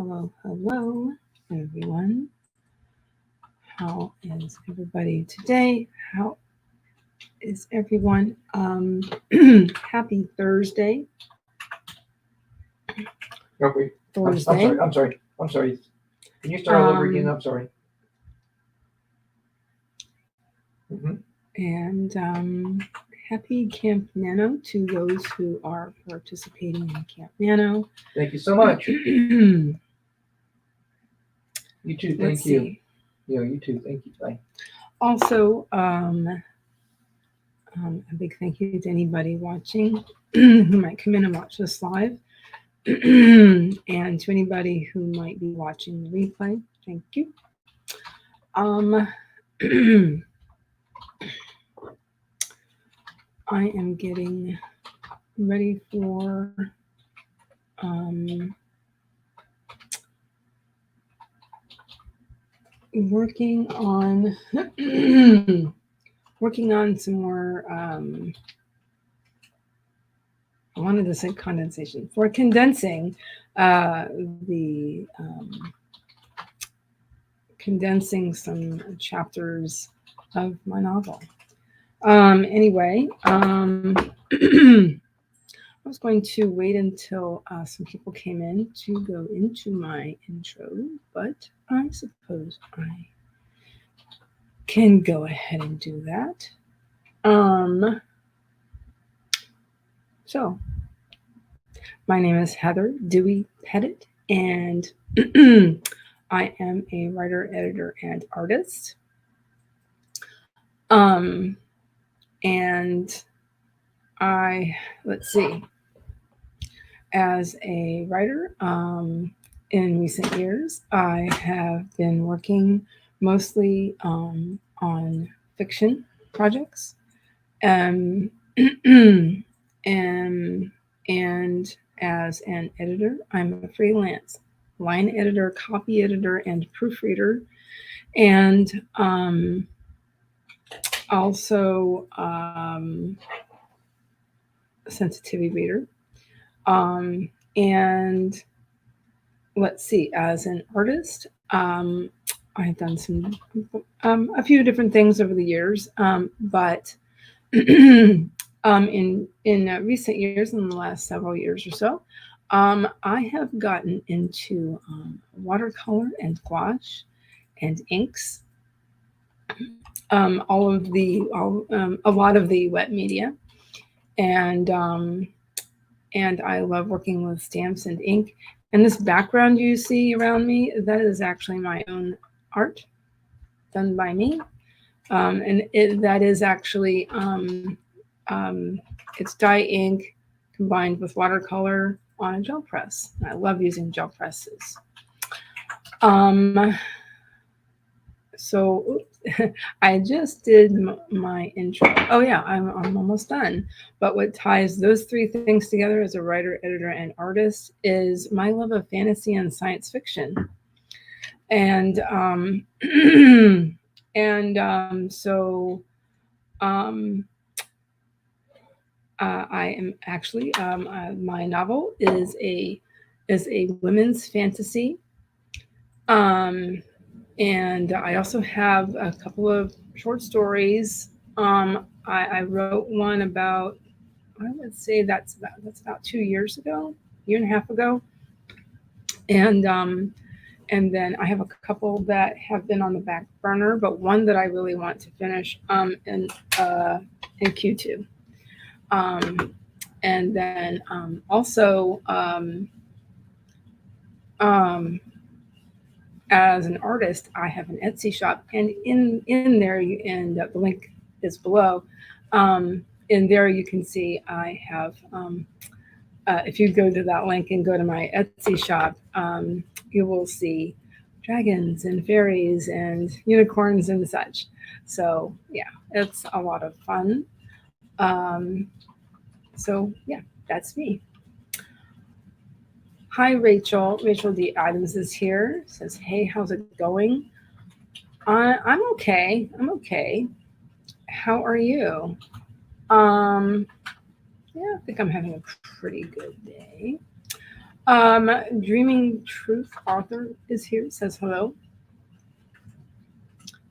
Hello, everyone. How is everybody today? How is everyone? Happy Thursday. Oh, wait. Thursday. I'm sorry. Can you start all over again? I'm sorry. And happy Camp Nano to those who are participating in Camp Nano. Thank you so much. You too. Thank you. Yeah, you too. Thank you. Bye. Also, a big thank you to anybody watching who might come in and watch this live. And to anybody who might be watching the replay, thank you. I am getting ready for working on some more I wanted to say condensation for condensing condensing some chapters of my novel. Anyway, I was going to wait until some people came in to go into my intro, but I suppose I can go ahead and do that. So, my name is Heather Dewey Pettit, and I am a writer, editor, and artist. And let's see, as a writer, in recent years, I have been working mostly on fiction projects, and as an editor, I'm a freelance line editor, copy editor, and proofreader, and also sensitivity reader. And let's see, as an artist, I've done some a few different things over the years, but in recent years, in the last several years or so, I have gotten into watercolor and gouache and inks, a lot of the wet media, and I love working with stamps and ink. And this background you see around me, that is actually my own art done by me. And that is actually, it's dye ink combined with watercolor on a gel press. I love using gel presses. So I just did my intro. Oh yeah, I'm almost done. But what ties those three things together as a writer, editor, and artist is my love of fantasy and science fiction. And I am actually my novel is a women's fantasy. And I also have a couple of short stories. I wrote one about, I would say that's about 2 years ago, year and a half ago. And then I have a couple that have been on the back burner, but one that I really want to finish in Q2. And then also as an artist, I have an Etsy shop, and in there, the link is below. In there, you can see I have. If you go to that link and go to my Etsy shop, you will see dragons and fairies and unicorns and such. So yeah, it's a lot of fun. So yeah, that's me. Hi, Rachel. Rachel D. Adams is here. Says, hey, how's it going? I'm okay. How are you? Yeah, I think I'm having a pretty good day. Dreaming Truth author is here. Says hello.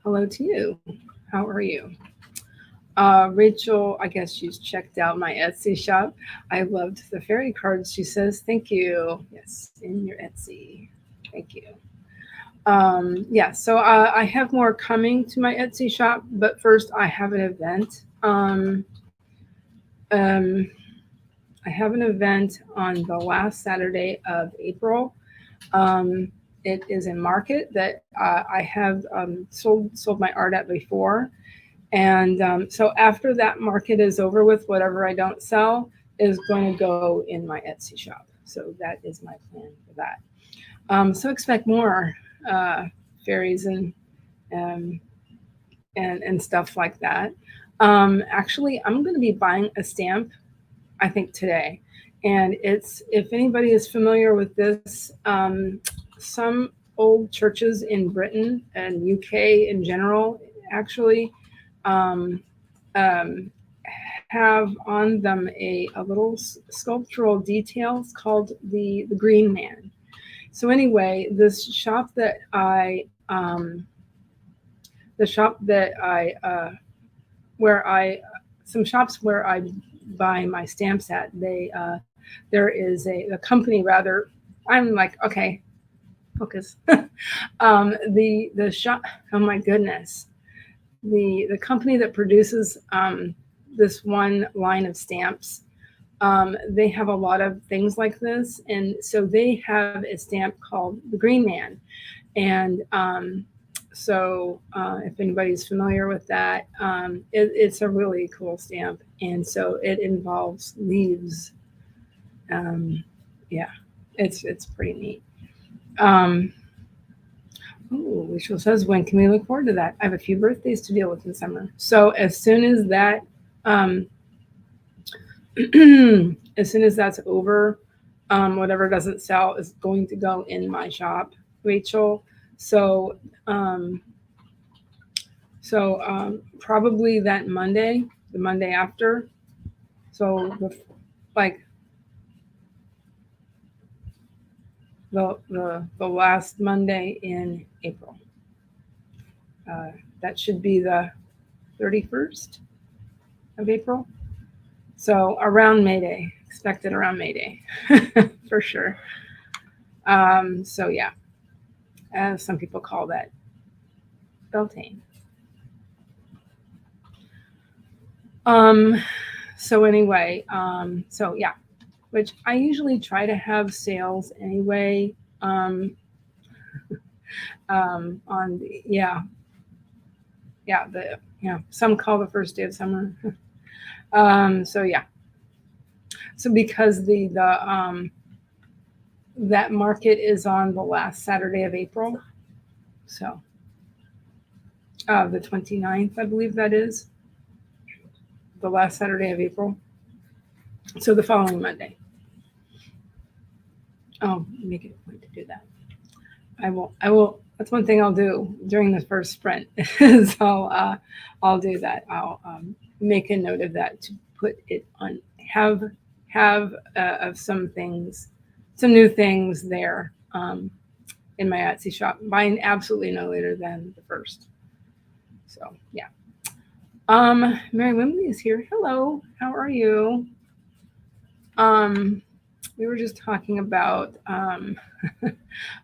Hello to you. How are you? Rachel, I guess she's checked out my Etsy shop. I loved the fairy cards. She says, thank you. Yes, in your Etsy. Thank you. Yeah, so I have more coming to my Etsy shop, but first I have an event. I have an event on the last Saturday of April. It is a market that I have sold my art at before. And so after that market is over with, whatever I don't sell is going to go in my Etsy shop. So that is my plan for that. So expect more fairies and stuff like that. Actually, I'm going to be buying a stamp, I think today, and it's, if anybody is familiar with this, some old churches in Britain and UK in general, actually, um, um, have on them a little sculptural details called the Green Man. So anyway, this shop that some shops where I buy my stamps at, there is a company rather. I'm like, okay, focus. The shop. Oh my goodness, the company that produces this one line of stamps. They have a lot of things like this, and so they have a stamp called the Green Man, and so if anybody's familiar with that, it's a really cool stamp, and so it involves leaves. Yeah, it's pretty neat. Rachel says, when can we look forward to that? I have a few birthdays to deal with in summer, so as soon as that as soon as that's over, whatever doesn't sell is going to go in my shop, Rachel. So probably that Monday, the Monday after. So like the last Monday in April. That should be the 31st of April. So around May Day, expected around May Day for sure. So yeah, as some people call that, Beltane. So anyway, so yeah, which I usually try to have sales anyway. On the some call the first day of summer. So yeah, so because that market is on the last Saturday of April, so the 29th, I believe that is the last Saturday of April. So the following Monday. Oh, make it a point to do that. I will. That's one thing I'll do during the first sprint is I'll do that. I'll make a note of that to put it on, have of some new things there in my Etsy shop, buying absolutely no later than the first. So yeah. Mary Wimbley is here. Hello, how are you? We were just talking about my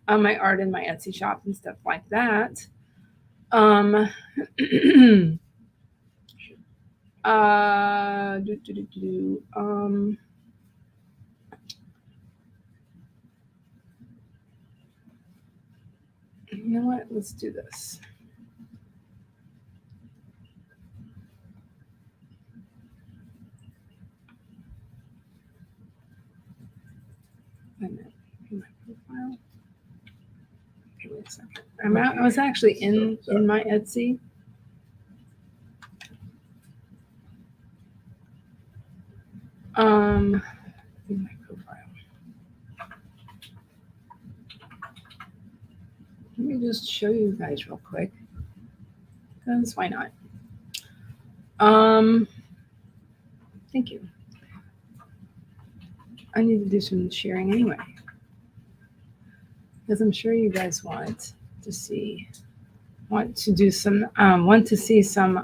art in my Etsy shop and stuff like that. You know what? Let's do this. Wait a minute. My profile. Okay, wait a second. I was actually in my Etsy. In my profile. Let me just show you guys real quick. Because why not? Thank you. I need to do some sharing anyway. because I'm sure you guys want to see, want to do some, want to see some,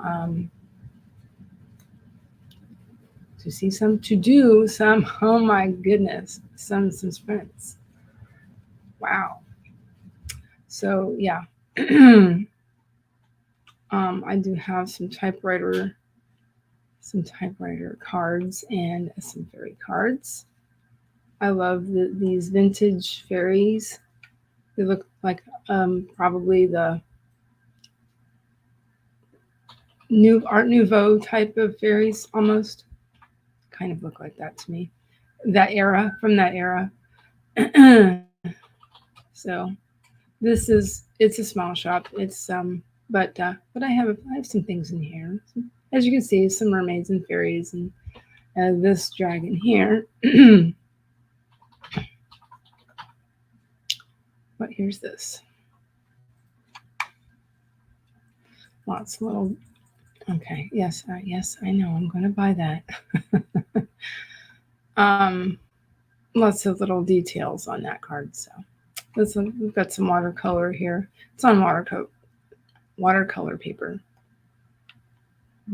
to do some, oh my goodness, some sprints. Wow. So yeah, I do have some typewriter cards and some fairy cards. I love these vintage fairies. They look like probably the new Art Nouveau type of fairies, almost. Kind of look like that to me. That era, from that era. So this is, it's a small shop. It's but I have some things in here. As you can see, some mermaids and fairies, and this dragon here. But here's this. Lots of little. Okay. Yes. Yes. I know. I'm going to buy that. Lots of little details on that card. So we've got some watercolor here. It's on watercolor paper.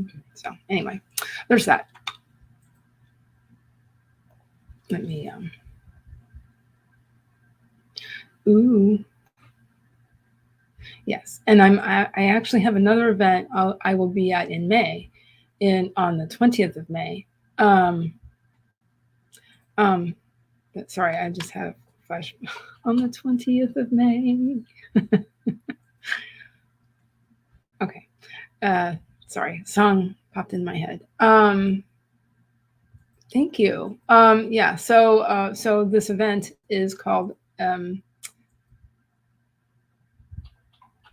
Okay. So anyway, there's that. Let me ooh. Yes, and I actually have another event I will be at in May, on the 20th of May. Sorry, I just had a flash on the 20th of May. Okay, sorry, song popped in my head. Thank you. Yeah, so this event is called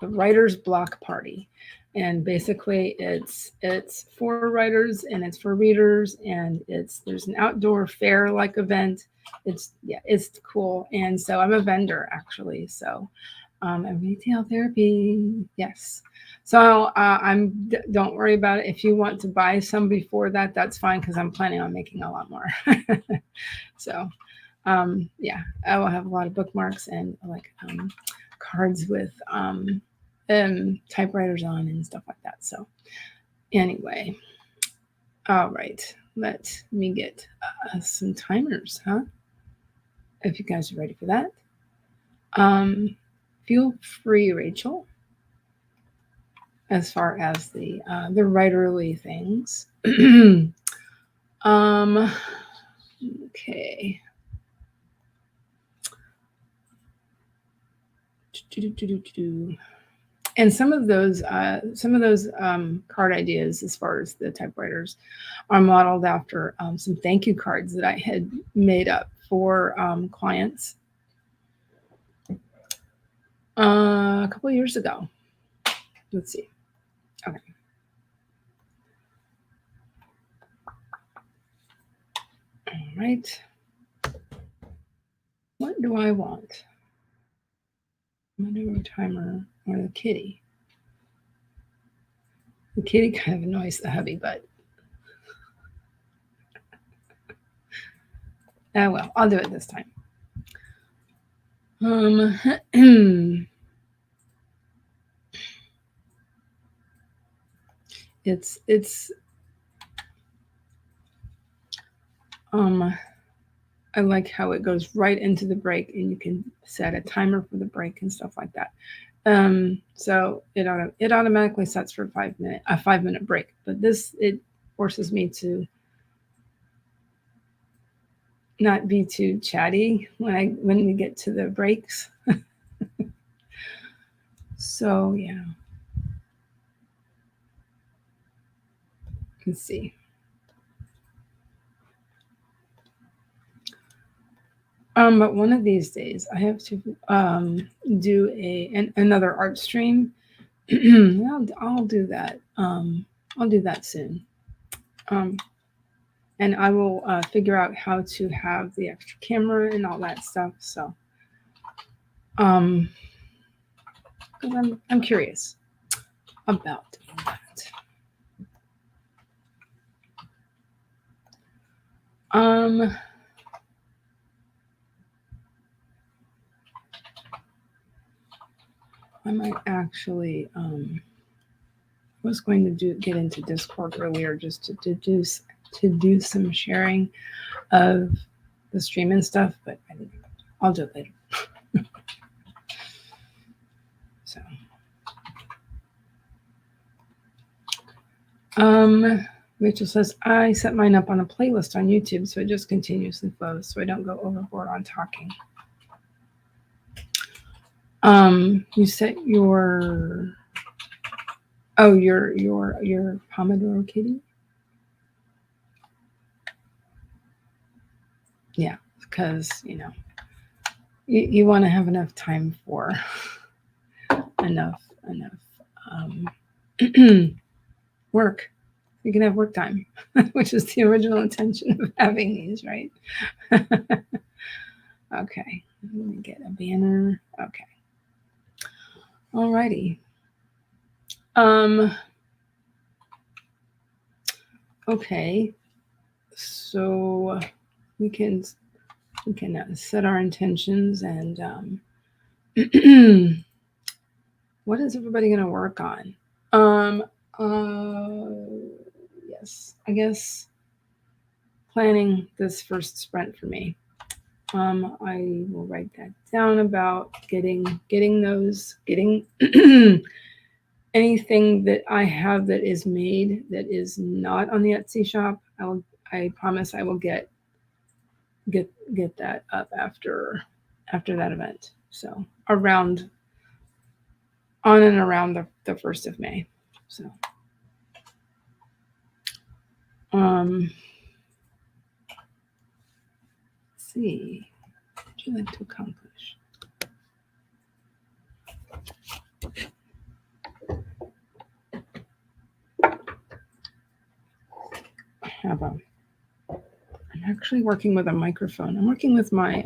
the Writer's Block Party, and basically it's for writers and it's for readers, and there's an outdoor fair like event. It's cool, and so I'm a vendor actually. So and retail therapy, yes. So don't worry about it. If you want to buy some before that, that's fine, because I'm planning on making a lot more. So yeah, I will have a lot of bookmarks and like cards with typewriters on and stuff like that. So anyway, all right, let me get some timers, huh? If you guys are ready for that. Feel free, Rachel, as far as the writerly things. Okay. And some of those card ideas, as far as the typewriters, are modeled after some thank you cards that I had made up for clients a couple of years ago. Let's see. Okay. All right. What do I want? I'm going to do a timer or the kitty. The kitty kind of annoys the hubby, but well, I'll do it this time. It's I like how it goes right into the break, and you can set a timer for the break and stuff like that. So it automatically sets for a 5-minute break, but it forces me to not be too chatty when we get to the breaks. So yeah, let's see. But one of these days I have to do another art stream. I'll do that. I'll do that soon. And I will figure out how to have the extra camera and all that stuff. So, because I'm curious about that. I might actually was going to get into Discord earlier just to do some sharing of the stream and stuff, but I'll do it later. So, Rachel says, I set mine up on a playlist on YouTube, so it just continuously flows, so I don't go overboard on talking. You set your Pomodoro Kitty? Yeah, because you want to have enough time for enough work. You can have work time, which is the original intention of having these, right? Okay, let me get a banner. Okay. Alrighty. Okay. So we can set our intentions and what is everybody going to work on? Yes, I guess planning this first sprint for me. I will write that down about getting anything that I have that is made that is not on the Etsy shop. I promise I will get that up after that event. So on and around the 1st of May. So let's see. What would you like to accomplish? I'm actually working with a microphone. I'm working with my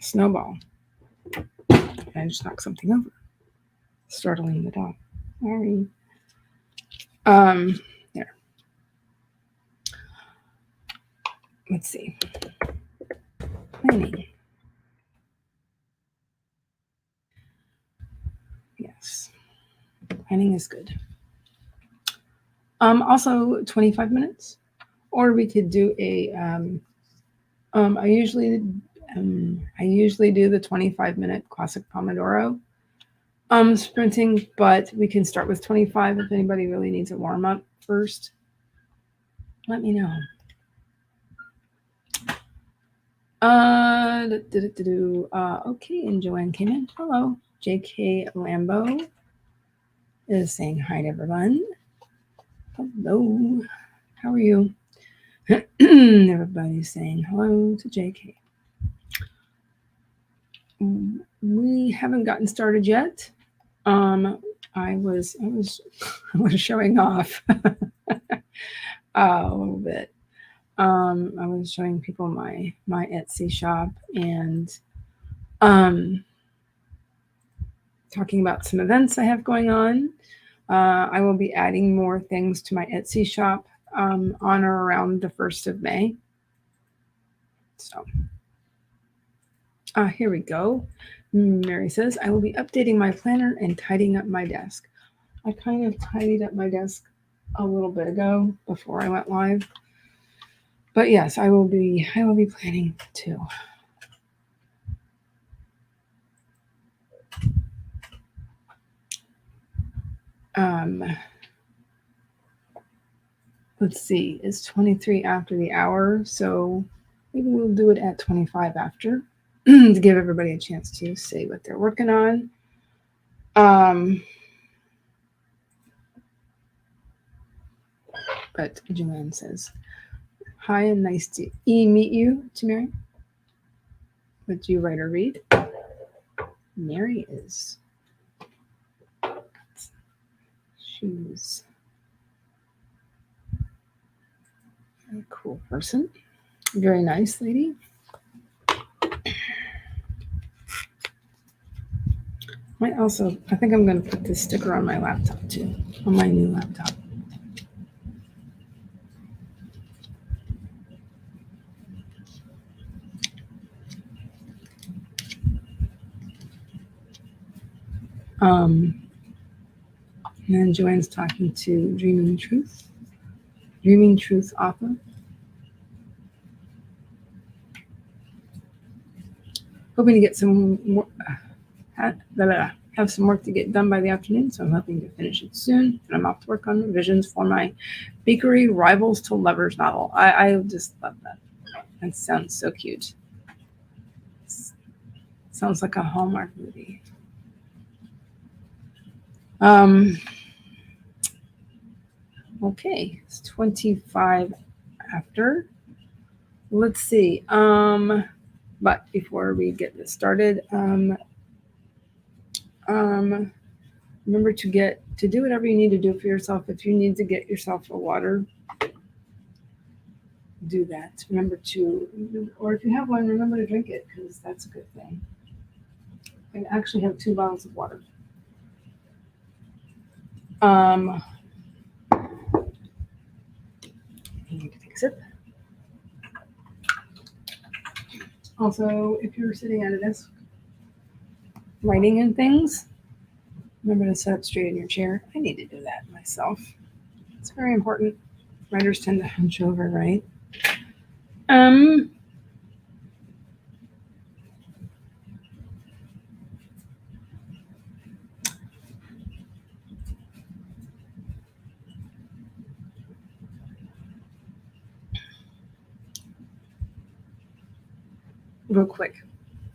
snowball. I just knocked something over, startling the dog. Sorry. There. Let's see. Planning. Yes. Planning is good. Also 25 minutes, or we could do a. I usually do the 25-minute classic Pomodoro sprinting, but we can start with 25 if anybody really needs a warm up first. Let me know. Okay, and Joanne came in. Hello. JK Lambo is saying hi to everyone. Hello. How are you? Everybody's saying hello to JK. We haven't gotten started yet. I was showing off a little bit. I was showing people my Etsy shop and talking about some events I have going on. I will be adding more things to my Etsy shop on or around the 1st of May. So here we go. Mary says, I will be updating my planner and tidying up my desk. I kind of tidied up my desk a little bit ago before I went live. But yes, I will be planning too. Let's see, it's 23 after the hour, so maybe we'll do it at 25 after to give everybody a chance to say what they're working on. But Joanne says, hi and nice to meet you, Tamari. What do you write or read? Mary is. She's a cool person. Very nice lady. I think I'm going to put this sticker on my laptop too, on my new laptop. And then Joanne's talking to Dreaming Truth author. Hoping to get some more, have some work to get done by the afternoon, so I'm hoping to finish it soon. And I'm off to work on revisions for my bakery Rivals to Lovers novel. I just love that. That sounds so cute. Sounds like a Hallmark movie. Okay, it's 25 after. Let's see. But before we get this started, remember to do whatever you need to do for yourself. If you need to get yourself a water, do that. Remember to, or if you have one, remember to drink it, because that's a good thing. I actually have 2 bottles of water. I need to take a sip. Also, if you're sitting at a desk writing and things, remember to sit up straight in your chair. I need to do that myself. It's very important. Writers tend to hunch over, right? Real quick.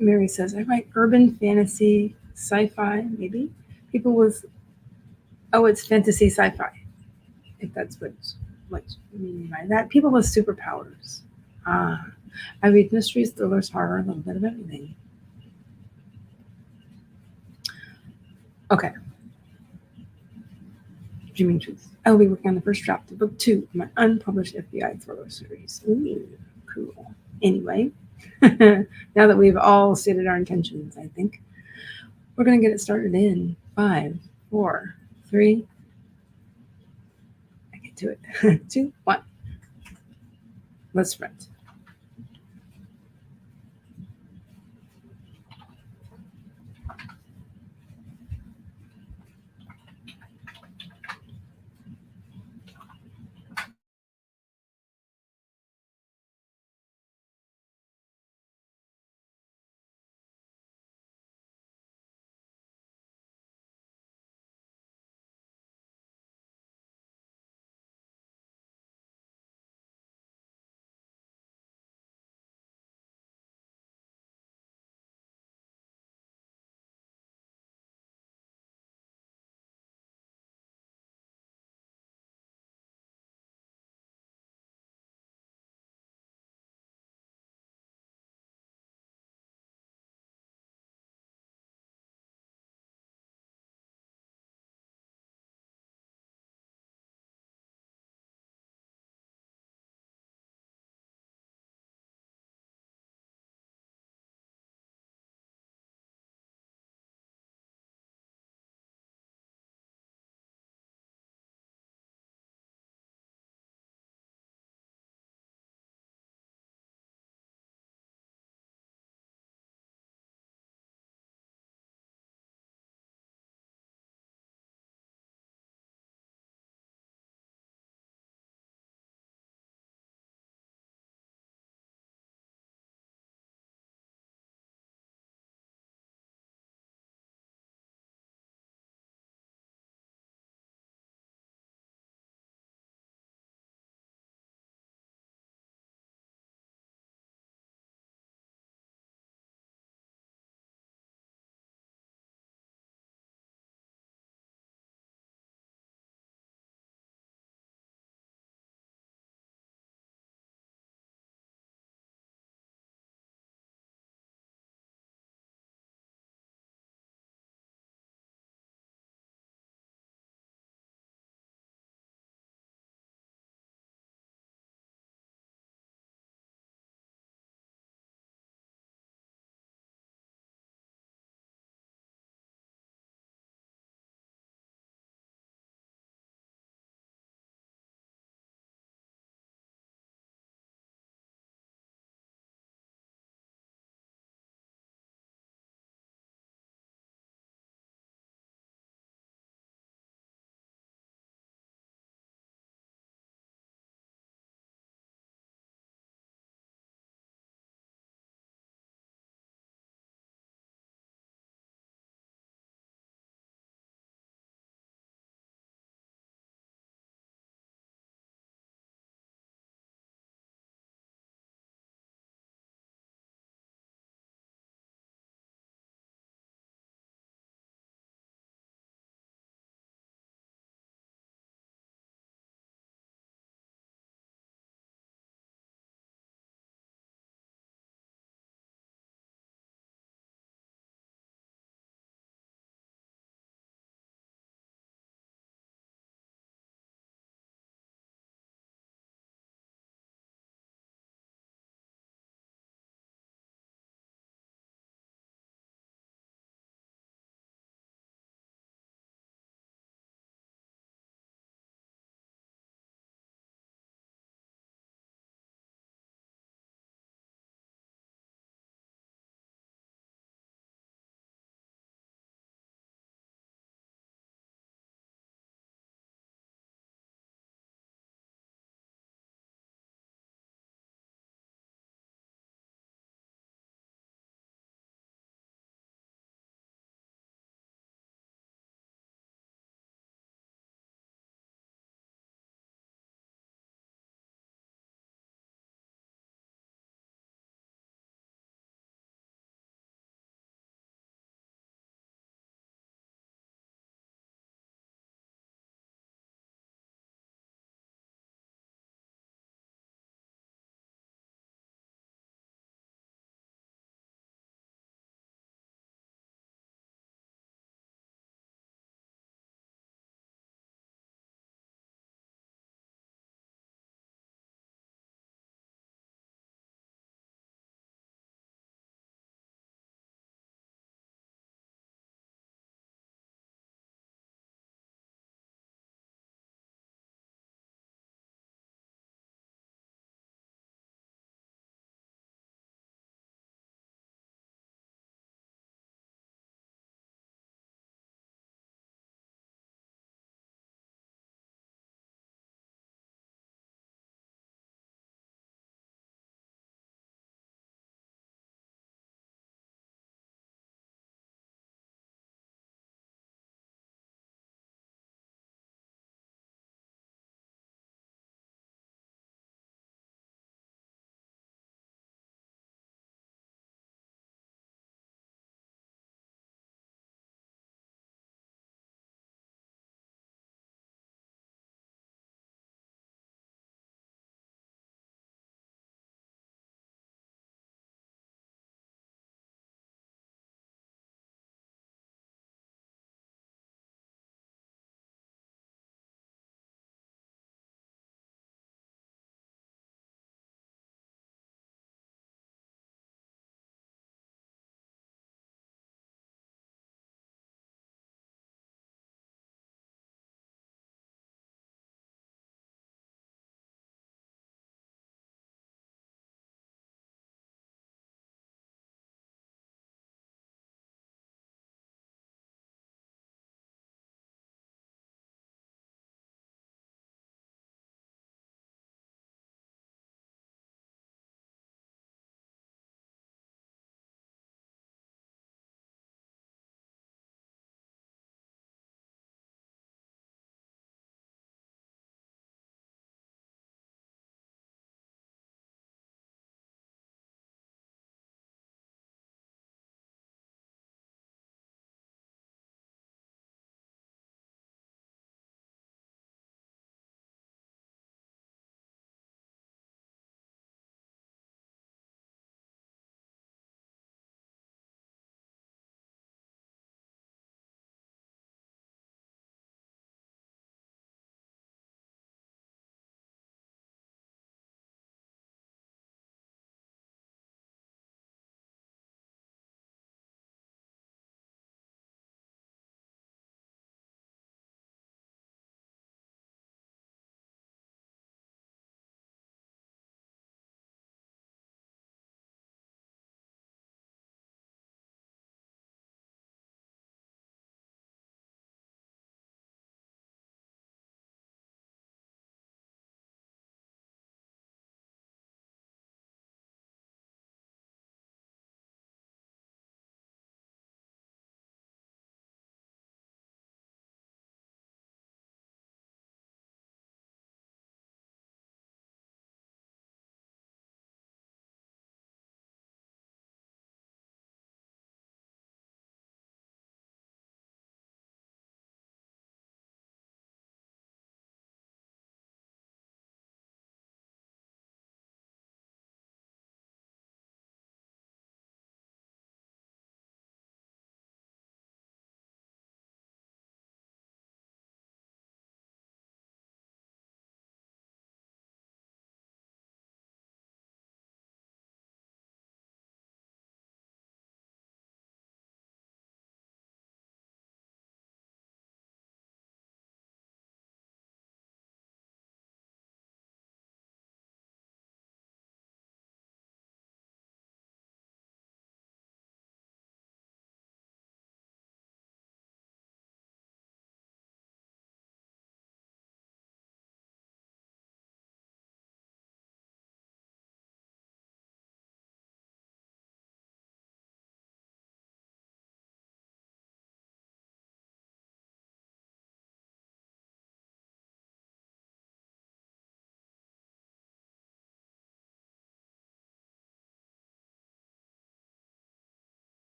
Mary says, I write urban fantasy, sci-fi, maybe. People with, it's fantasy sci-fi, if that's what you mean by that. People with superpowers. I read mysteries, thrillers, horror, a little bit of everything. Okay. Dreaming Truth. I will be working on the first draft of book 2 of my unpublished FBI thriller series. Ooh, cool. Anyway, now that we've all stated our intentions, I think we're going to get it started in 5, 4, 3. I get to it. 2, 1. Let's sprint.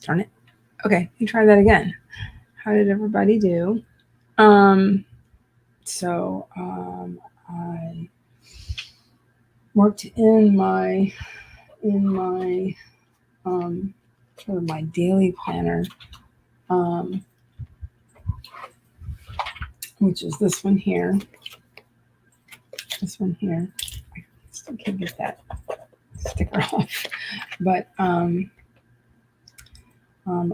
darn it. Okay, let me try that again. How did everybody do? So I worked in my sort of my daily planner, which is this one here. This one here. I still can't get that sticker off, but I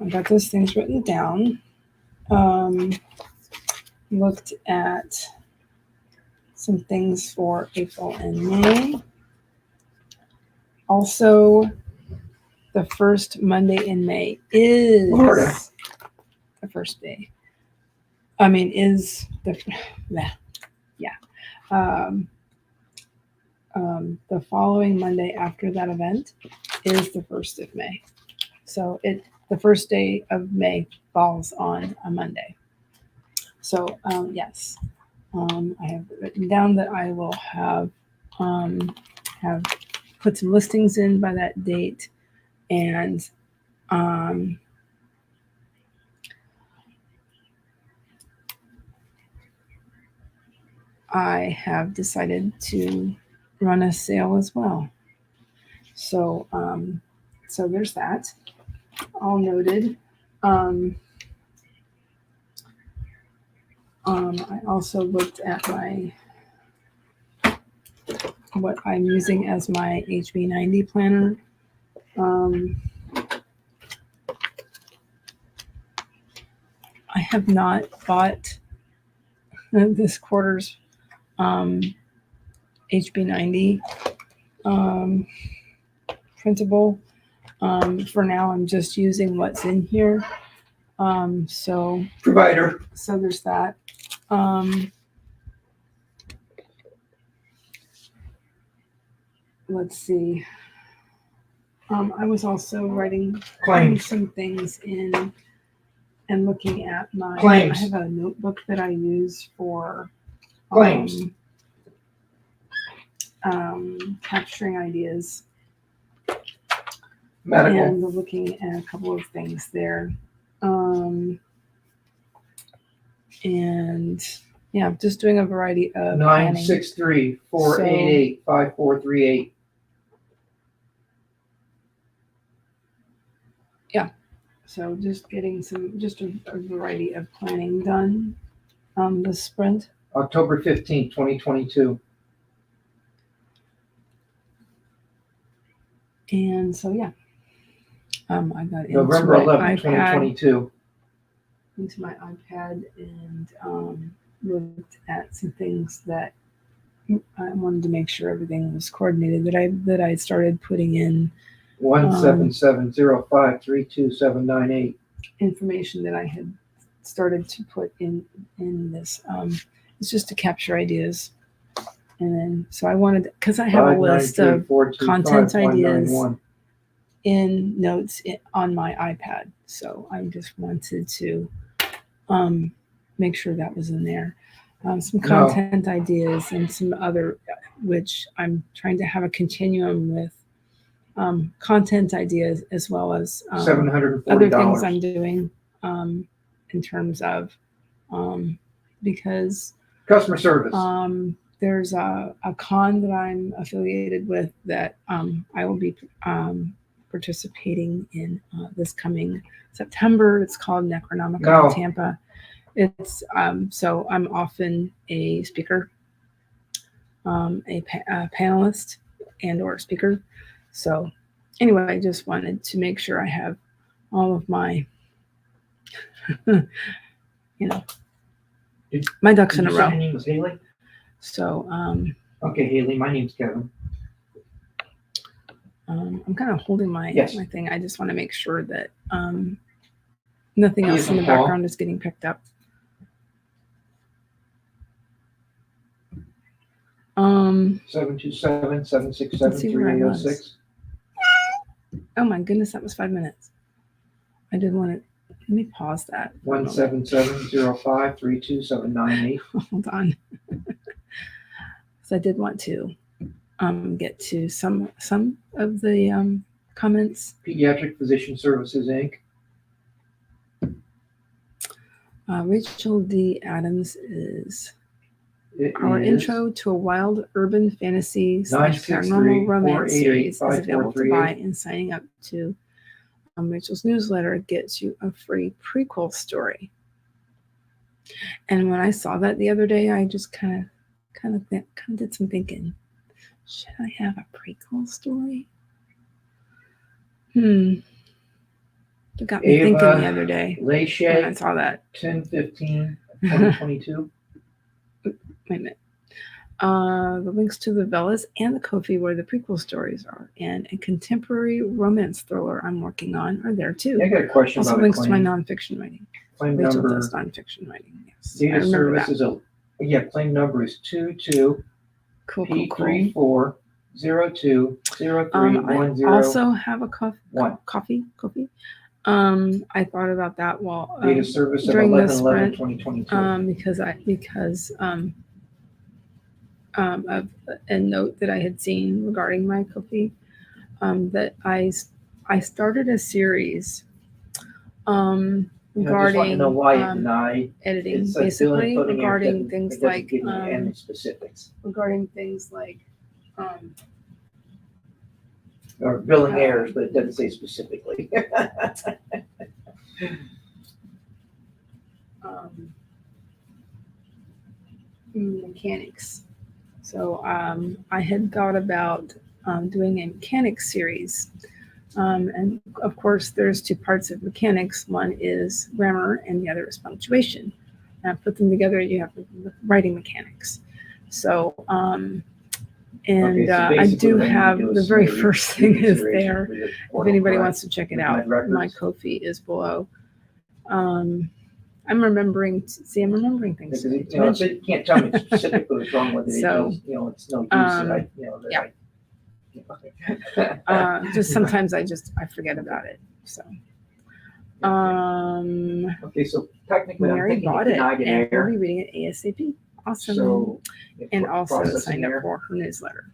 got those things written down. Looked at some things for April and May. Also, the first Monday in May is Florida. The first day. I mean, is the the following Monday after that event is the 1st of May. So the first day of May falls on a Monday. So yes, I have written down that I will have put some listings in by that date, and I have decided to run a sale as well. So so there's that, all noted. I also looked at what I'm using as my HB90 planner. I have not bought this quarter's HB90 printable. For now, I'm just using what's in here. So Provider. So there's that. Let's see. I was also writing some things in and looking at my Claims. I have a notebook that I use for Claims. Capturing ideas. Medical. And looking at a couple of things there. And yeah, just doing a variety of 963-488-5438. Yeah. So just getting a variety of planning done this sprint. October 15th, 2022. And so yeah. I got November 11th, 2022. Into my iPad and looked at some things that I wanted to make sure everything was coordinated, that I started putting in 177053278 information that I had started to put in this. It's just to capture ideas. And then, so I wanted, because I have a list of content ideas in notes on my iPad. So I just wanted to make sure that was in there. Some content ideas and some other, which I'm trying to have a continuum with content ideas as well as $740. other things I'm doing in terms of because customer service. There's a con that I'm affiliated with that I will be participating in this coming September. It's called Necronomica Tampa. It's so I'm often a speaker, a panelist and or speaker. So anyway, I just wanted to make sure I have all of my, my ducks in a row. Your name was Haley? So, okay, Haley, my name's Kevin. I'm kind of holding my thing. I just want to make sure that nothing else in the background is getting picked up. 727-767-3806. Oh my goodness, that was 5 minutes. I did want to. Let me pause that. 177053278. Hold on. So I did want to get to some of the comments. Pediatric Physician Services, Inc. Rachel D. Adams is It our is intro to a wild urban fantasy / paranormal romance series is available to buy, and signing up to Rachel's newsletter gets you a free prequel story. And when I saw that the other day, I just kind of did some thinking. Should I have a prequel story? It got me thinking the other day when I Lachey, saw that. 10/15/2022. Wait a minute. The links to the Velas and the Ko-fi where the prequel stories are, and a contemporary romance thriller I'm working on are there too. I got a question Also about links a to my claim. nonfiction writing. Claim Rachel number. does nonfiction writing. Yes, I Data remember service that. is claim number is 22 Cool. P34020310. I also have a coffee. I thought about that while Data service of during this 11/11/2022. because of a note that I had seen regarding my coffee, that I started a series regarding I just want to know why it denied. editing, It says basically billing, regarding it things doesn't like give me any specifics. Or billing errors, but it doesn't say specifically. Mechanics. So I had thought about doing a mechanics series. And of course, there's two parts of mechanics. One is grammar and the other is punctuation. And put them together, you have the writing mechanics. So, I do have the very first thing is there. If anybody wants to check it out, my Ko-fi is below. I'm remembering things. You can't tell me specifically what's wrong with it. So, it's no use. Just sometimes I forget about it. So, okay, so technically, Mary bought it and an we'll error. be reading it ASAP. Awesome. So, and also signed up for her newsletter.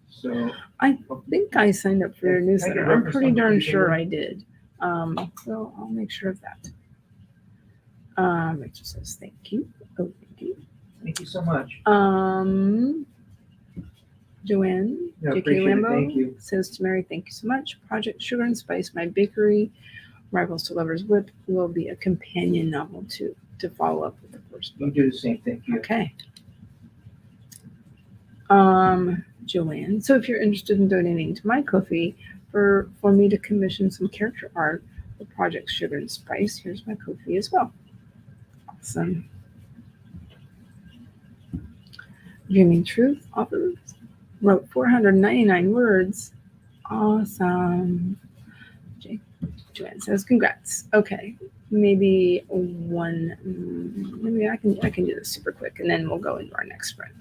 So I think I signed up for your newsletter. I'm pretty darn sure I did. So I'll make sure of that. Rachel says thank you. Oh, thank you. Thank you so much. Joanne, Yeah, JK appreciate it. Lambo Thank you. says to Mary, thank you so much. Project Sugar and Spice, my bakery, Rivals to Lovers Whip, will be a companion novel to follow up with the first book. You do the same. Thank you. Okay. Joanne, so if you're interested in donating to my Ko-fi for me to commission some character art for Project Sugar and Spice, here's my Ko-fi as well. Awesome. Dreaming Truth author wrote 499 words. Awesome. Joanne says, congrats. Okay, maybe I can do this super quick, and then we'll go into our next sprint.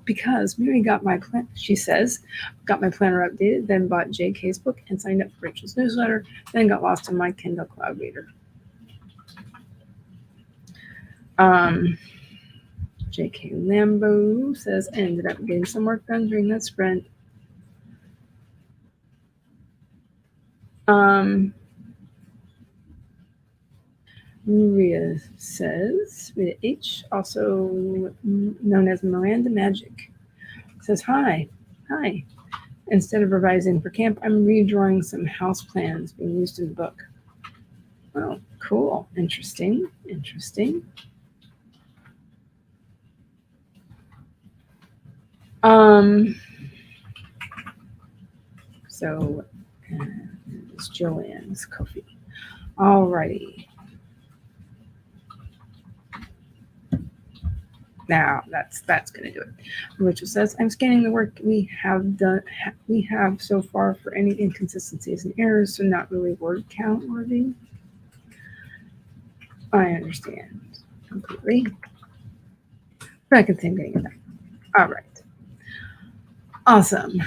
Because Mary got my plan, she says, got my planner updated, then bought JK's book and signed up for Rachel's newsletter, then got lost in my Kindle Cloud Reader. JK Lambo says, ended up getting some work done during that sprint. Maria says, Rita H, also known as Miranda Magic, says, hi. Instead of revising for camp, I'm redrawing some house plans being used in the book. Oh, cool. Interesting. So it's Joanne's Ko-fi. Alrighty. Now that's gonna do it. Rachel says, I'm scanning the work we have so far for any inconsistencies and errors, so not really word count worthy. I understand completely. But I can see I'm getting it back. All right. Awesome.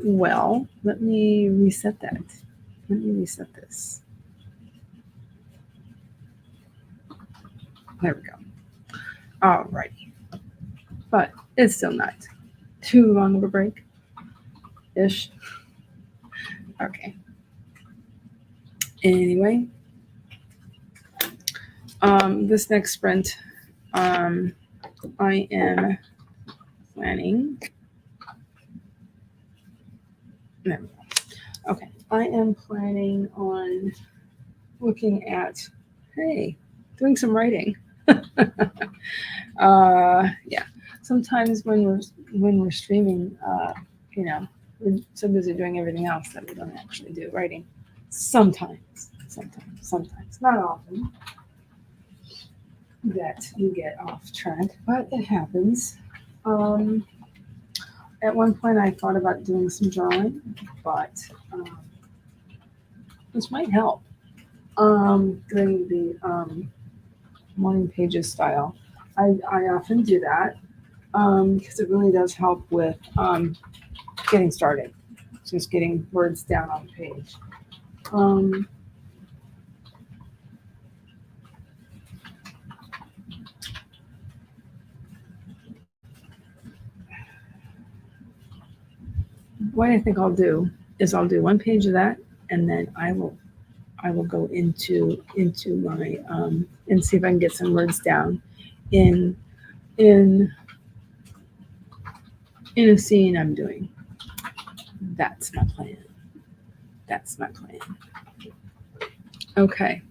Well, let me reset that. Let me reset this. There we go. All righty. But it's still not too long of a break-ish. Okay. Anyway, This next sprint, I am planning. There we go. Okay, I am planning on looking at, hey, doing some writing. Yeah. Sometimes when we're streaming, we're so busy doing everything else that we don't actually do writing. Sometimes, not often, that you get off track, but it happens. At one point, I thought about doing some drawing, but this might help. Doing the morning pages style. I often do that because it really does help with getting started, just getting words down on the page. What I think I'll do is I'll do one page of that, and then I will go into my and see if I can get some words down in a scene I'm doing. That's my plan. Okay.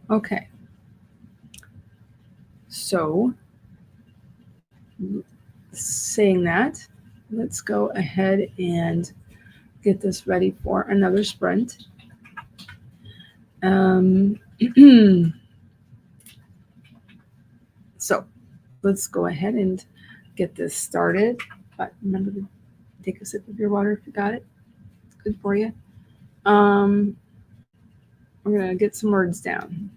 Okay. So, saying that, let's go ahead and get this ready for another sprint. So, let's go ahead and get this started. But remember to take a sip of your water if you got it. It's good for you. We're going to get some words down.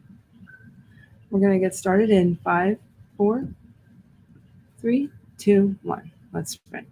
We're going to get started in 5, 4, 3, 2, 1. Let's sprint.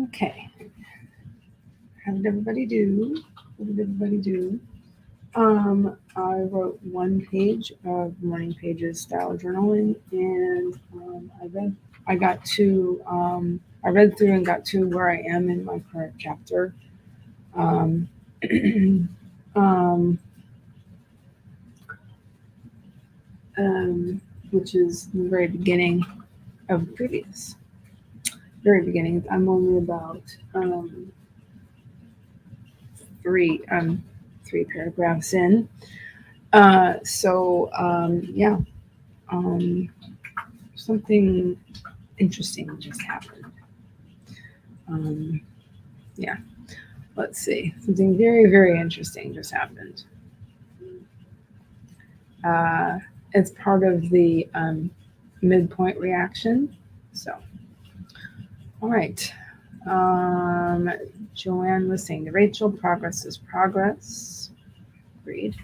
Okay. How did everybody do? What did everybody do? I wrote one page of morning pages style journaling, and I read through and got to where I am in my current chapter. Um, um, which is the very beginning of the previous. Very beginning. I'm only about three paragraphs in. Yeah, something interesting just happened. Yeah, let's see. Something very, very interesting just happened. It's part of the midpoint reaction. So, all right. Joanne was saying to Rachel, progress is progress. Agreed.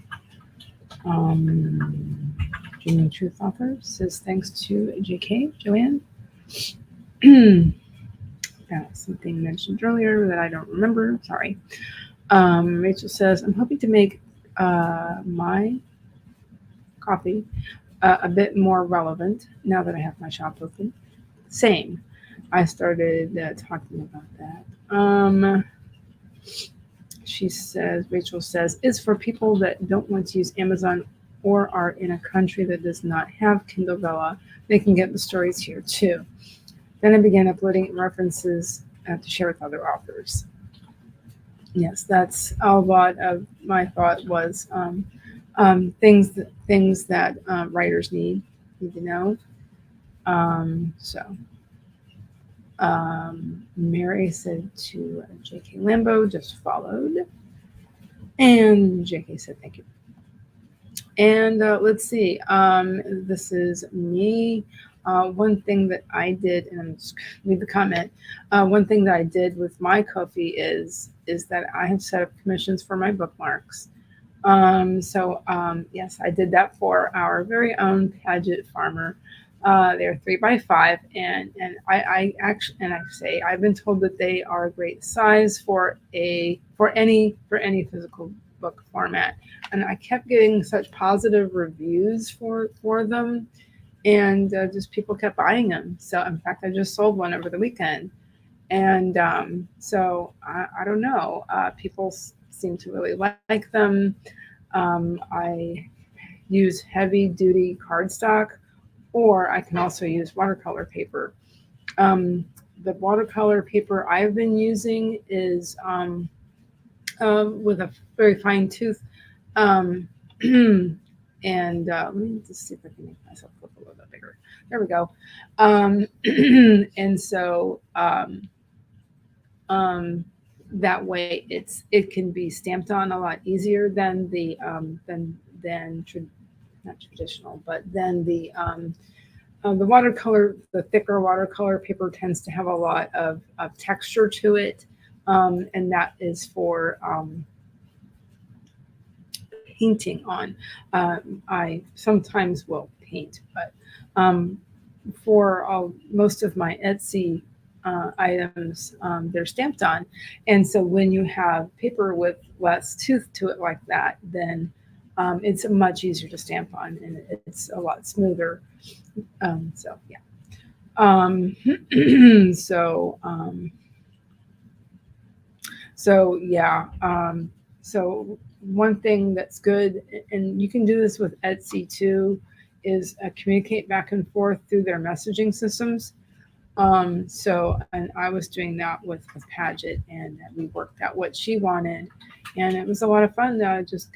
Dreaming Truth Author says thanks to JK, Joanne. Something mentioned earlier that I don't remember. Sorry. Rachel says, I'm hoping to make my coffee a bit more relevant now that I have my shop open. Same. I started talking about that. She says, Rachel says, is for people that don't want to use Amazon or are in a country that does not have Kindle Vella, they can get the stories here too. Then I began uploading references to share with other authors. Yes, that's a lot of my thought was things that writers need to know. Mary said to J.K. Lambo, just followed. And J.K. said, thank you. And let's see. This is me. One thing that I did, and I'm just going to read the comment. One thing that I did with my Ko-fi is that I have set up commissions for my bookmarks. Yes, I did that for our very own Paget farmer. They're 3x5, and I actually, and I say I've been told that they are a great size for any physical book format, and I kept getting such positive reviews for them, and just people kept buying them. So in fact, I just sold one over the weekend, and so I don't know. People seem to really like them. I use heavy duty cardstock, or I can also use watercolor paper. The watercolor paper I've been using is with a very fine tooth. And let me just see if I can make myself look a little bit bigger. There we go. And so that way it can be stamped on a lot easier than the not traditional, but then the watercolor, the thicker watercolor paper tends to have a lot of texture to it, and that is for painting on. I sometimes will paint, but for most of my Etsy items, they're stamped on. And so when you have paper with less tooth to it like that, then it's much easier to stamp on, and it's a lot smoother. So one thing that's good, and you can do this with Etsy too, is communicate back and forth through their messaging systems. And I was doing that with Paget, and we worked out what she wanted, and it was a lot of fun. Just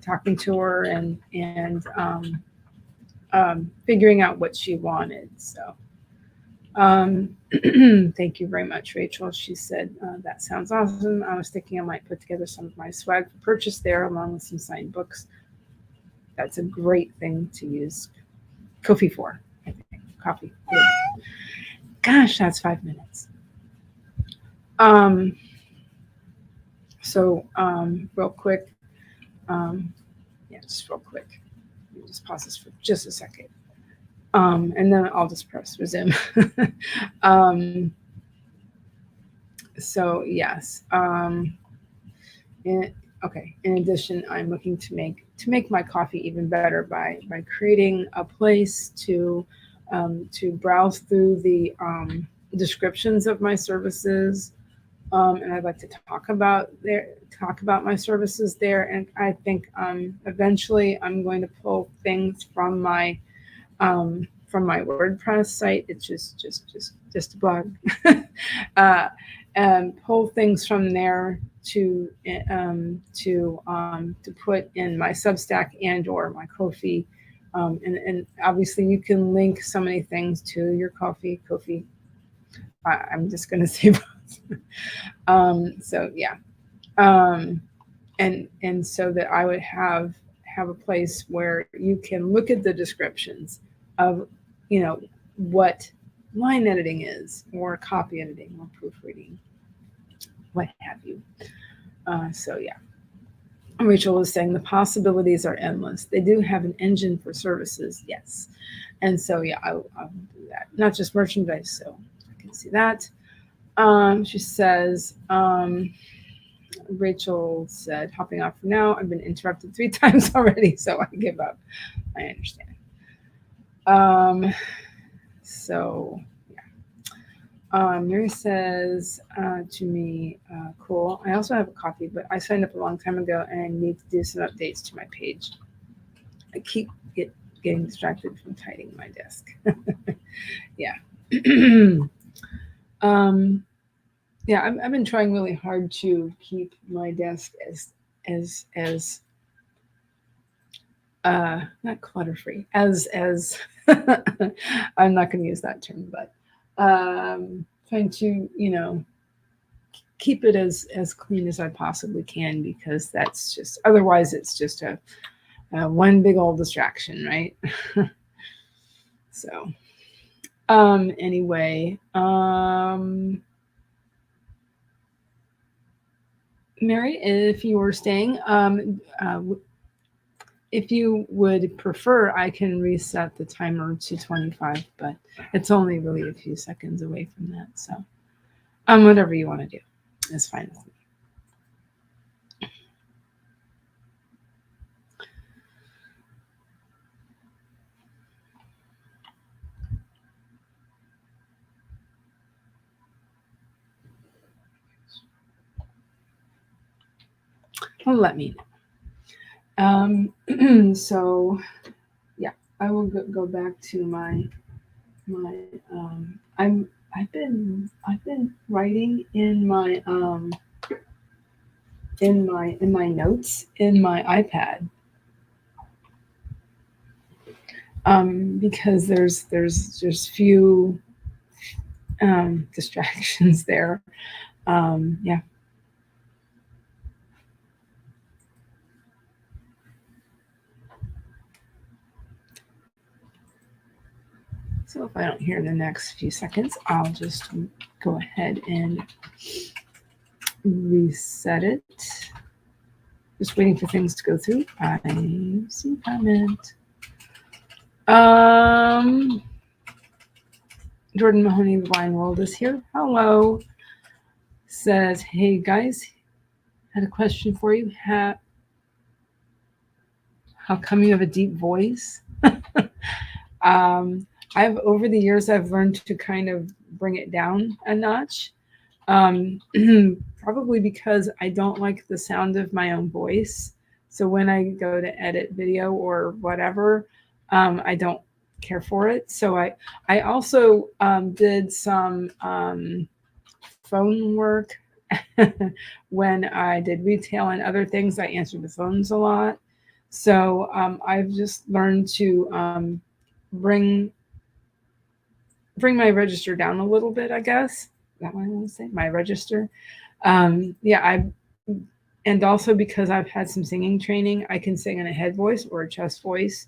talking to her and figuring out what she wanted. So thank you very much, Rachel. She said, that sounds awesome. I was thinking I might put together some of my swag for purchase there, along with some signed books. That's a great thing to use Ko-fi for, I think. Coffee. Gosh, that's 5 minutes. Real quick. Just real quick. Let me just pause this for just a second. And then I'll just press resume. So yes. Okay. In addition, I'm looking to make my coffee even better by creating a place to browse through the descriptions of my services, and I'd like to talk about my services there. And I think eventually I'm going to pull things from my WordPress site. It's just a blog, uh, and pull things from there to put in my Substack and or my Ko-fi. And obviously you can link so many things to your Ko-fi. I'm just going to say, so yeah, um, and so that I would have a place where you can look at the descriptions of, you know, what line editing is, or copy editing, or proofreading, what have you. So yeah, Rachel was saying the possibilities are endless. They do have an engine for services, yes, and so yeah, I'll do that. Not just merchandise, so I can see that. She says. Rachel said, hopping off for now. I've been interrupted 3 times already, so I give up. I understand. So, yeah. Mary says to me, cool. I also have a coffee, but I signed up a long time ago and I need to do some updates to my page. I keep getting distracted from tidying my desk. Yeah. Yeah, I've been trying really hard to keep my desk as not clutter free, as I'm not going to use that term, but trying to, you know, keep it as clean as I possibly can, because that's just, otherwise it's just a one big old distraction, right? So anyway, Mary, if you were staying, if you would prefer, I can reset the timer to 25, but it's only really a few seconds away from that. So whatever you want to do is fine with me. Well, let me know. So yeah, I will go back to my I've been writing in my in my notes in my iPad, because there's just few distractions there. Yeah. So if I don't hear in the next few seconds, I'll just go ahead and reset it. Just waiting for things to go through. I see comment. Jordan Mahoney, the Wine World is here. Hello. Says, hey guys, had a question for you. How come you have a deep voice? I've over the years I've learned to kind of bring it down a notch. Probably because I don't like the sound of my own voice. So when I go to edit video or whatever, I don't care for it. So I also did some phone work when I did retail and other things. I answered the phones a lot. So I've just learned to bring my register down a little bit, I guess. Is that what I want to say? My register. Yeah, and also because I've had some singing training, I can sing in a head voice or a chest voice.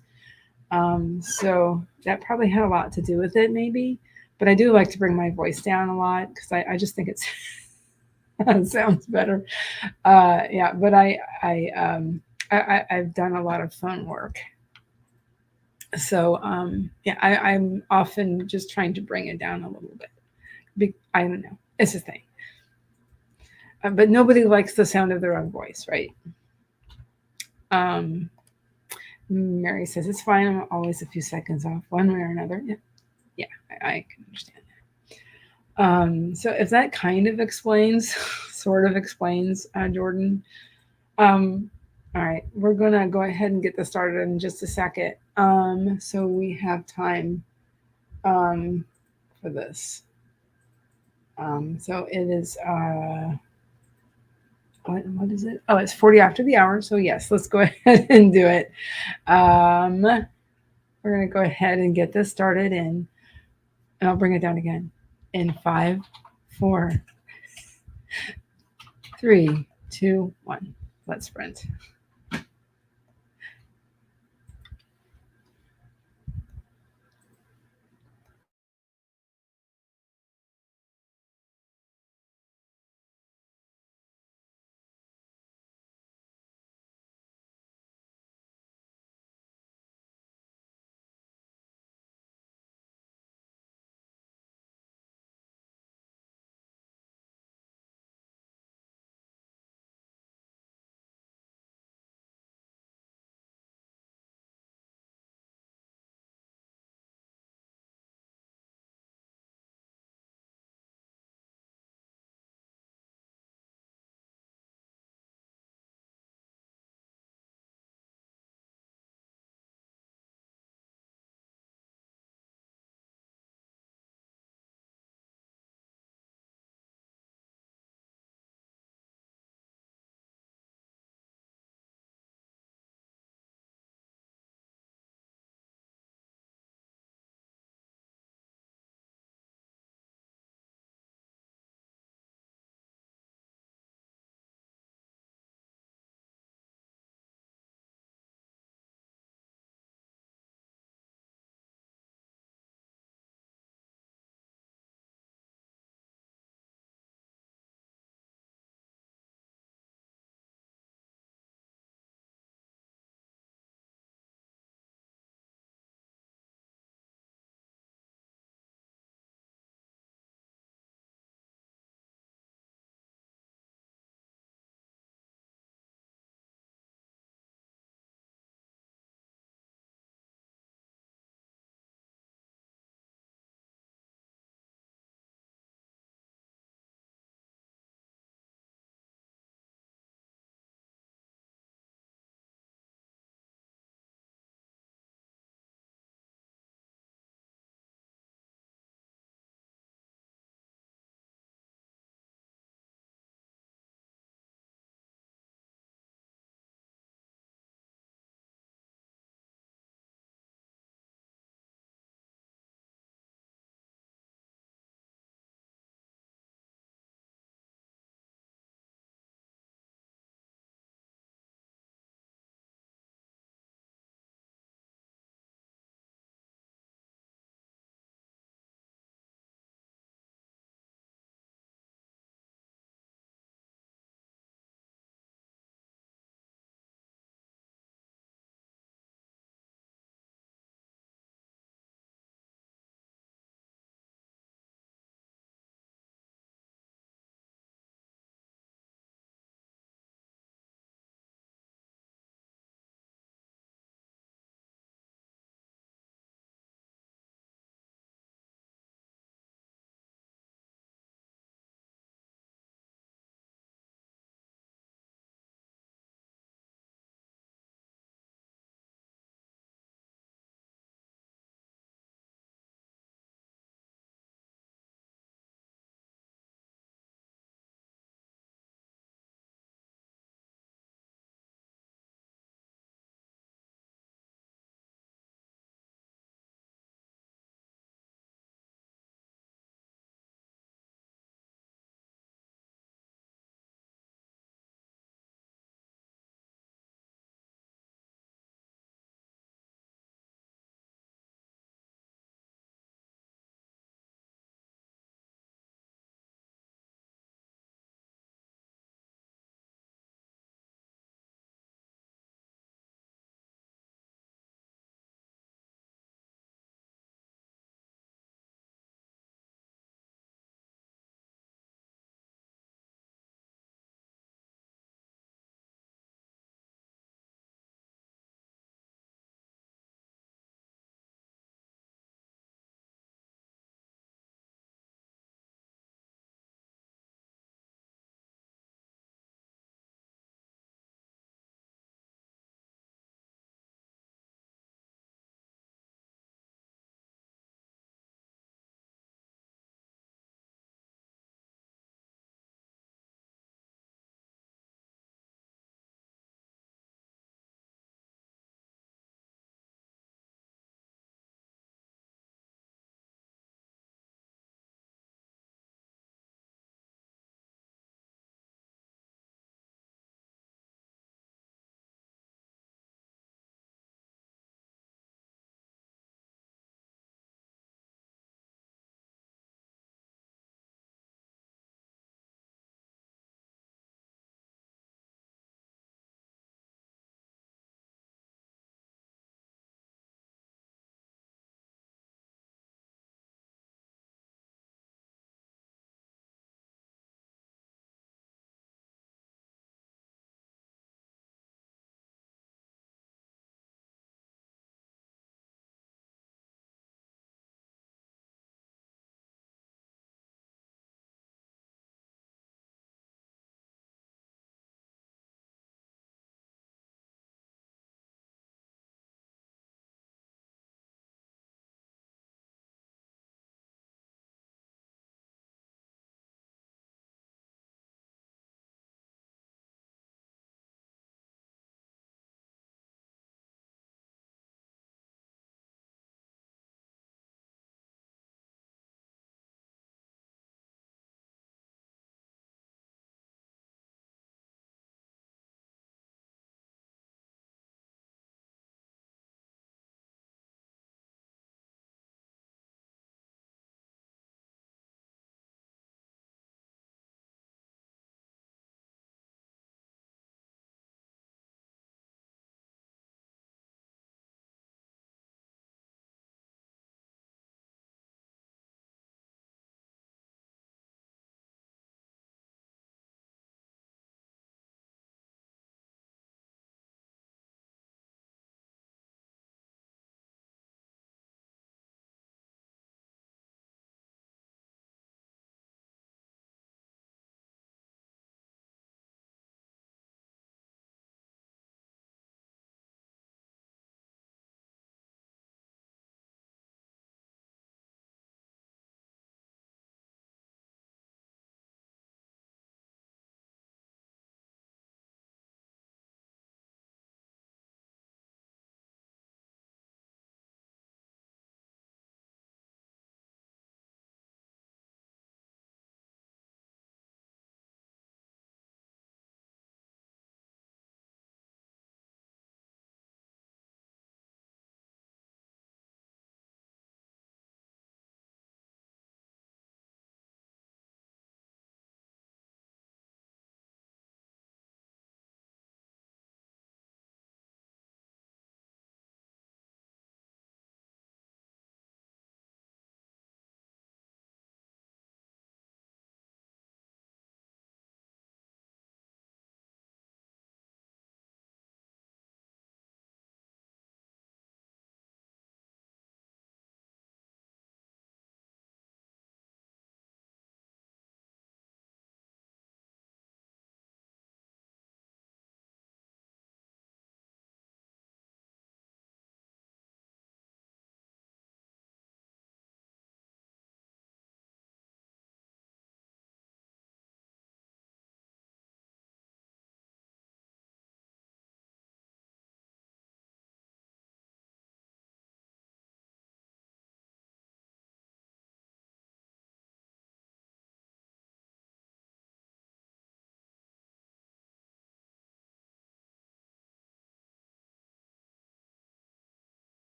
So that probably had a lot to do with it, maybe. But I do like to bring my voice down a lot because I just think it's it sounds better. Yeah, but I've done a lot of phone work. So yeah, I'm often just trying to bring it down a little bit. I don't know. It's a thing. But nobody likes the sound of their own voice, right? Mary says, it's fine. I'm always a few seconds off one way or another. Yeah, I can understand that. So if that kind of explains, sort of explains, Jordan. All right, we're going to go ahead and get this started in just a second. So we have time for this. So it is, what is it? Oh, it's 40 after the hour. So yes, let's go ahead and do it. We're going to go ahead and get this started and I'll bring it down again in 5, 4, 3, 2, 1. Let's sprint.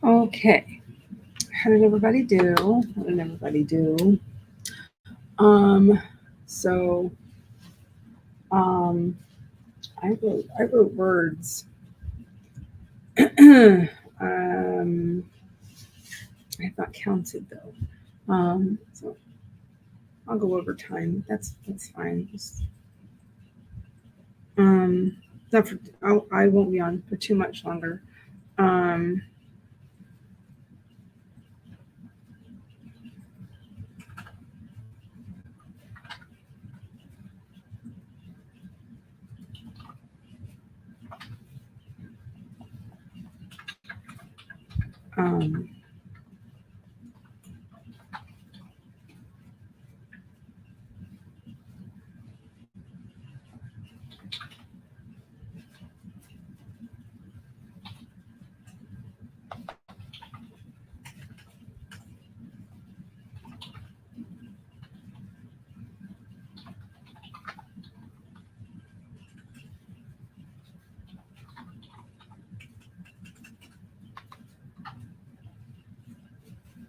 Okay. How did everybody do? What did everybody do? So I wrote words. I have not counted though. So I'll go over time. That's fine. Just, not for, I won't be on for too much longer.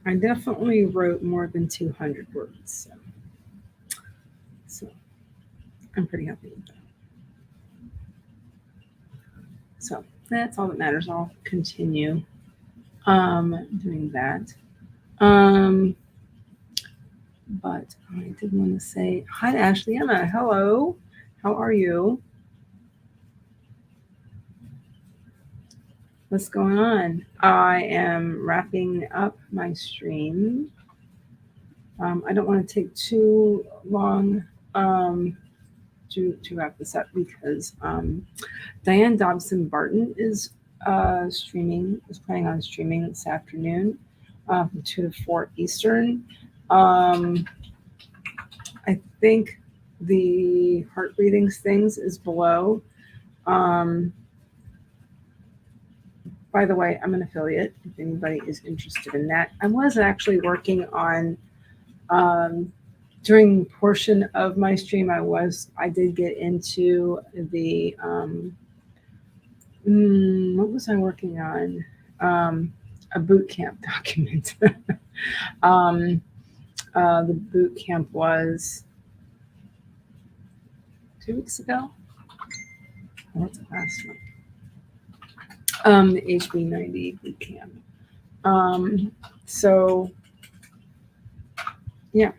I definitely wrote more than 200 words. So I'm pretty happy with that. So that's all that matters. I'll continue doing that. But I did want to say hi to Ashley Emma. Hello. How are you? What's going on? I am wrapping up my stream. I don't want to take too long to wrap this up because Diane Dobson Barton is planning on streaming this afternoon from 2 to 4 Eastern. I think the heart breathing things is below. By the way, I'm an affiliate if anybody is interested in that. I was actually working on during a portion of my stream, I did get into the what was I working on? A boot camp document. The boot camp was 2 weeks ago. What's the last one? The HB90 Bootcamp. So yeah.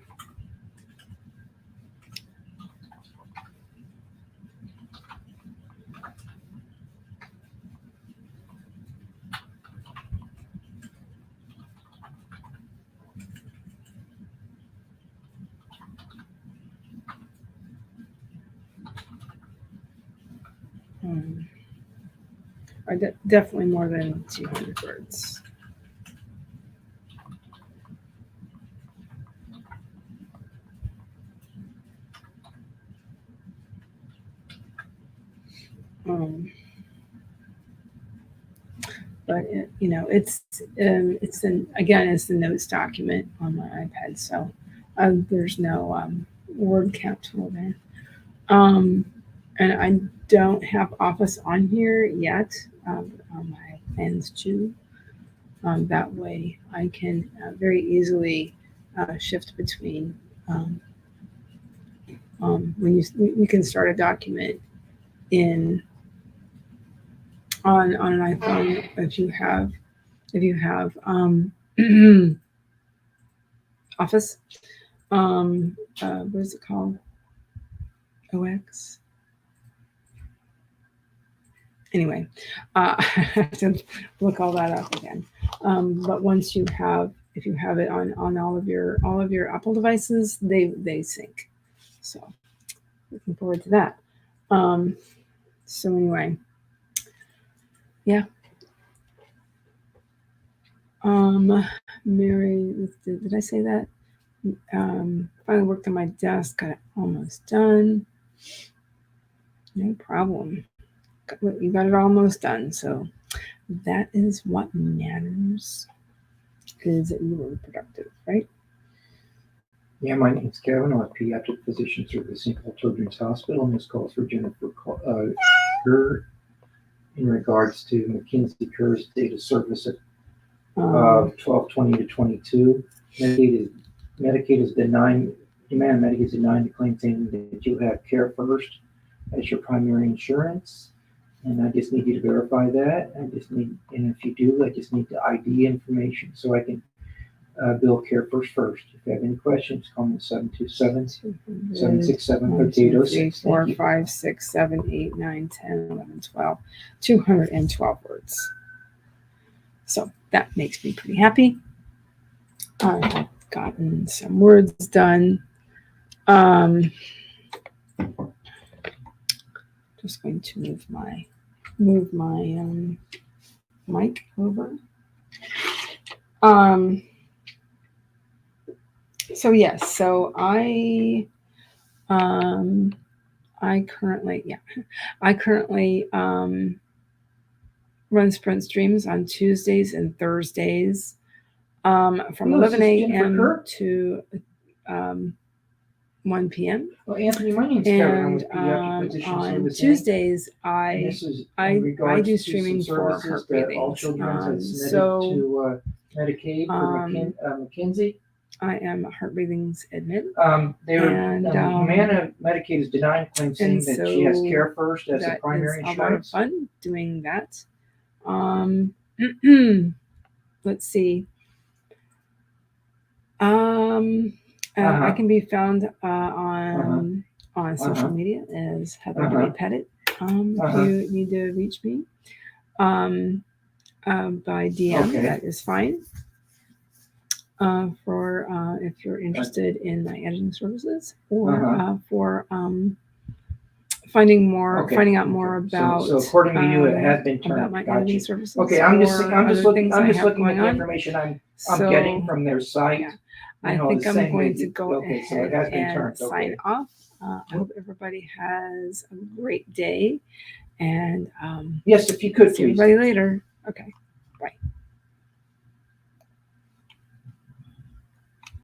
Definitely more than 200 words. But it's the notes document on my iPad, so there's no word count tool there. And I don't have Office on here yet. I have plans to. That way, I can very easily shift between. When you can start a document on an iPhone if you have Office. What is it called? OX. Anyway, I have to look all that up again. But once if you have it on all of your Apple devices, they sync. So looking forward to that. So anyway, yeah. Mary, did I say that? Finally worked on my desk, got it almost done. No problem. You got it almost done. So that is what matters, is that you were productive, right? Yeah, my name's Kevin. I'm a pediatric physician through St. Paul Children's Hospital, and this calls for Jennifer Kerr in regards to Mackenzie Kerr's date of service at of 12/20 to 22. Medicaid is denying, Humana Medicaid is denying the claim, saying that you have Care First as your primary insurance. And I just need you to verify that. And if you do, I just need the ID information so I can bill Care First first. If you have any questions, call me at 727-767-3806. 4, 5, 6, 7, 8, 9, 10, 11, 12, 212 words. So that makes me pretty happy. I've gotten some words done. Just going to move my mic over. So yes, so I currently run sprint streams on Tuesdays and Thursdays from 11 a.m. to 1 p.m. Well, Anthony, my name's Kevin. I'm And with Pediatric Physician on Services. Tuesdays, And I this is in regards do to streaming some for services heart that all breathings. children have submitted So to Medicaid for McKinsey. I am a heart breathings admin. Humana Medicaid is denying claim, saying that she has so Care First as a that primary is a lot of insurance. fun doing that. Let's see. I can be found on social media as Heather W. Pettit. If you need to reach me by DM, that is fine. For if you're interested in my editing services or for finding out more about. So according to you, it has been turned. About my editing services. Okay, I'm just looking at the on. information I'm getting from their site. Yeah. I think I'm going to go ahead and sign off. I hope everybody has a great day. And yes, if you could, see please. everybody later. Okay.